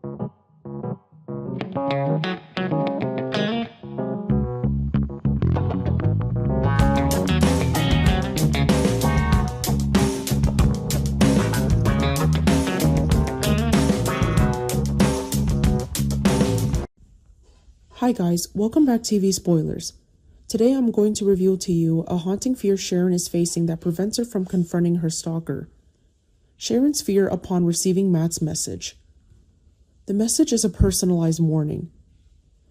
Hi guys, welcome back to Y&R Spoilers. Today I'm going to reveal to you a haunting fear Sharon is facing that prevents her from confronting her stalker. Sharon's fear upon receiving Matt's message. The message is a personalized warning.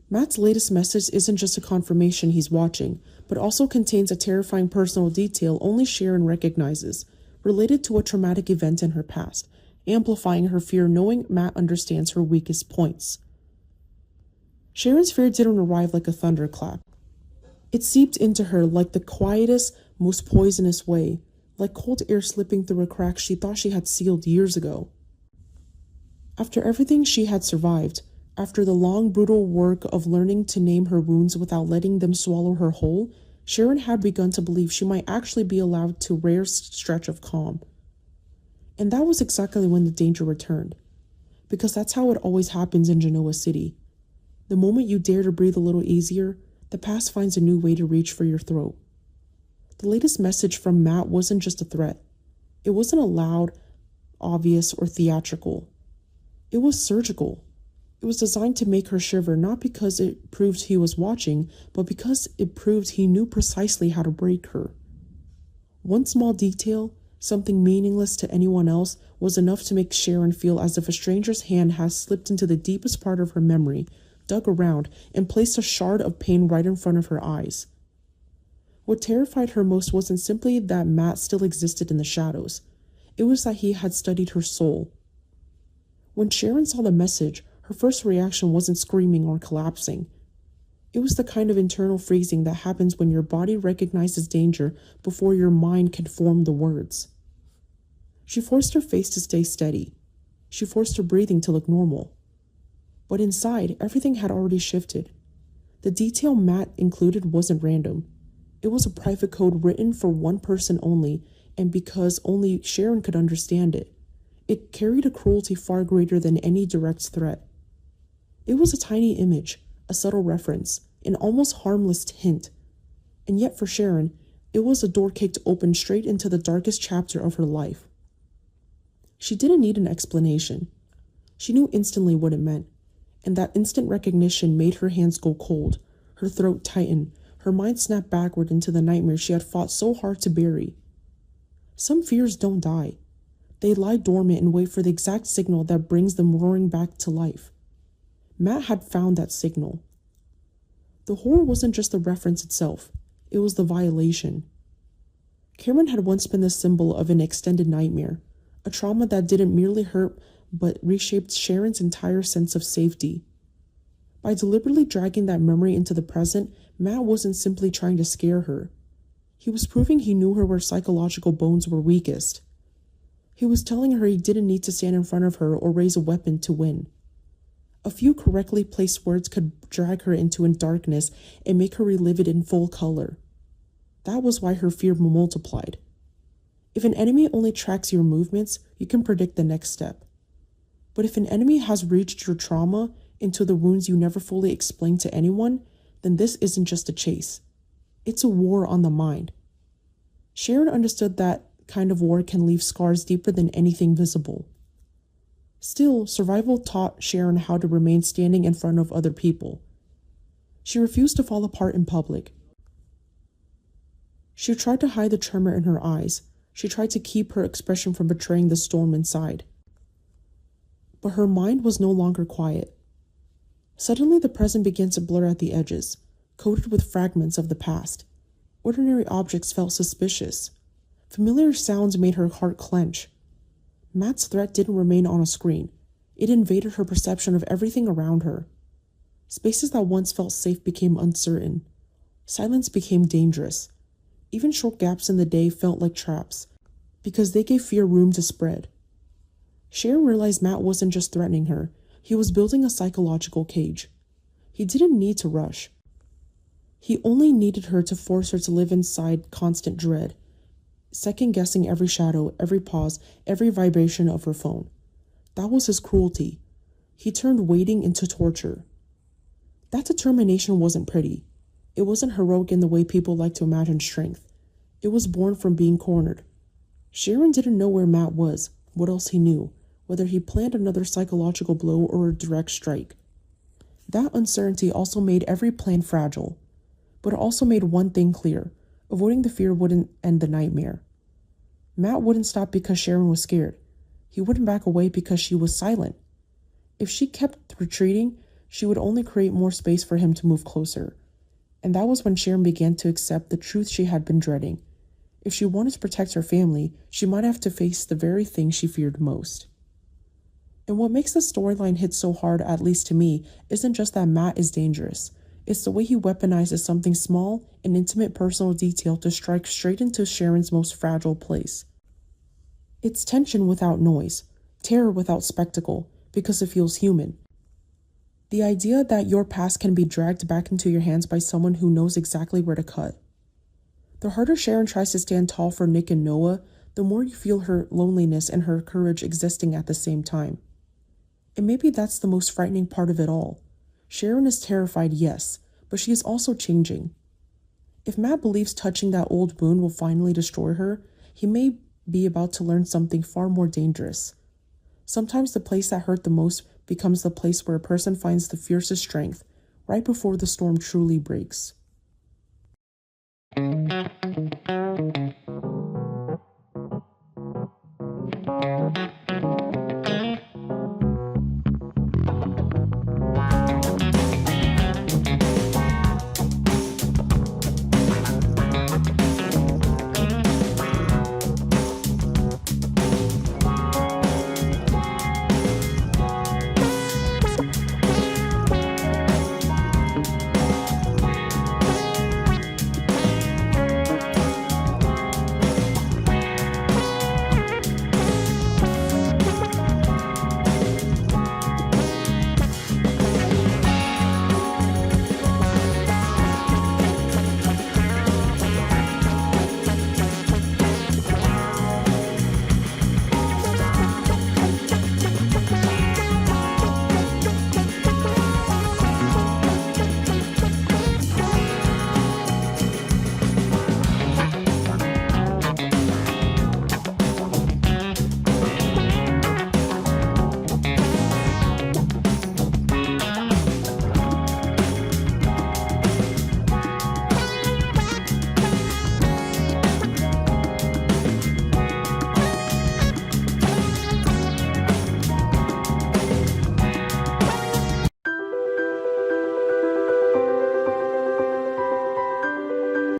Matt's latest message isn't just a confirmation he's watching, but also contains a terrifying personal detail only Sharon recognizes, related to a traumatic event in her past, amplifying her fear knowing Matt understands her weakest points. Sharon's fear didn't arrive like a thunderclap. It seeped into her like the quietest, most poisonous way, like cold air slipping through a crack she thought she had sealed years ago. After everything she had survived, after the long, brutal work of learning to name her wounds without letting them swallow her whole, Sharon had begun to believe she might actually be allowed to a rare stretch of calm. And that was exactly when the danger returned. Because that's how it always happens in Genoa City. The moment you dare to breathe a little easier, the past finds a new way to reach for your throat. The latest message from Matt wasn't just a threat. It wasn't loud, obvious, or theatrical. It was surgical. It was designed to make her shiver not because it proved he was watching, but because it proved he knew precisely how to break her. One small detail, something meaningless to anyone else, was enough to make Sharon feel as if a stranger's hand has slipped into the deepest part of her memory, dug around, and placed a shard of pain right in front of her eyes. What terrified her most wasn't simply that Matt still existed in the shadows. It was that he had studied her soul. When Sharon saw the message, her first reaction wasn't screaming or collapsing. It was the kind of internal freezing that happens when your body recognizes danger before your mind can form the words. She forced her face to stay steady. She forced her breathing to look normal. But inside, everything had already shifted. The detail Matt included wasn't random. It was a private code written for one person only, and because only Sharon could understand it. It carried a cruelty far greater than any direct threat. It was a tiny image, a subtle reference, an almost harmless hint. And yet for Sharon, it was a door kicked open straight into the darkest chapter of her life. She didn't need an explanation. She knew instantly what it meant. And that instant recognition made her hands go cold, her throat tighten, her mind snap backward into the nightmare she had fought so hard to bury. Some fears don't die. They lie dormant and wait for the exact signal that brings them roaring back to life. Matt had found that signal. The horror wasn't just the reference itself, it was the violation. Cameron had once been the symbol of an extended nightmare, a trauma that didn't merely hurt but reshaped Sharon's entire sense of safety. By deliberately dragging that memory into the present, Matt wasn't simply trying to scare her. He was proving he knew her where psychological bones were weakest. He was telling her he didn't need to stand in front of her or raise a weapon to win. A few correctly placed words could drag her into darkness and make her relive it in full color. That was why her fear multiplied. If an enemy only tracks your movements, you can predict the next step. But if an enemy has reached your trauma into the wounds you never fully explained to anyone, then this isn't just a chase. It's a war on the mind. Sharon understood that kind of war can leave scars deeper than anything visible. Still, survival taught Sharon how to remain standing in front of other people. She refused to fall apart in public. She tried to hide the tremor in her eyes. She tried to keep her expression from betraying the storm inside. But her mind was no longer quiet. Suddenly, the present began to blur at the edges, coated with fragments of the past. Ordinary objects felt suspicious. Familiar sounds made her heart clench. Matt's threat didn't remain on a screen. It invaded her perception of everything around her. Spaces that once felt safe became uncertain. Silence became dangerous. Even short gaps in the day felt like traps, because they gave fear room to spread. Sharon realized Matt wasn't just threatening her. He was building a psychological cage. He didn't need to rush. He only needed her to force her to live inside constant dread, second-guessing every shadow, every pause, every vibration of her phone. That was his cruelty. he turned waiting into torture. That determination wasn't pretty. It wasn't heroic in the way people like to imagine strength. It was born from being cornered. Sharon didn't know where Matt was, what else he knew, whether he planned another psychological blow or a direct strike. That uncertainty also made every plan fragile, but it also made one thing clear: avoiding the fear wouldn't end the nightmare. Matt wouldn't stop because Sharon was scared. He wouldn't back away because she was silent. If she kept retreating, she would only create more space for him to move closer. And that was when Sharon began to accept the truth she had been dreading. If she wanted to protect her family, she might have to face the very thing she feared most. And what makes the storyline hit so hard, at least to me, isn't just that Matt is dangerous. It's the way he weaponizes something small, an intimate personal detail, to strike straight into Sharon's most fragile place. It's tension without noise, terror without spectacle, because it feels human. The idea that your past can be dragged back into your hands by someone who knows exactly where to cut. The harder Sharon tries to stand tall for Nick and Noah, the more you feel her loneliness and her courage existing at the same time. And maybe that's the most frightening part of it all. Sharon is terrified, yes, but she is also changing. If Matt believes touching that old wound will finally destroy her, he may be about to learn something far more dangerous. Sometimes the place that hurt the most becomes the place where a person finds the fiercest strength, right before the storm truly breaks.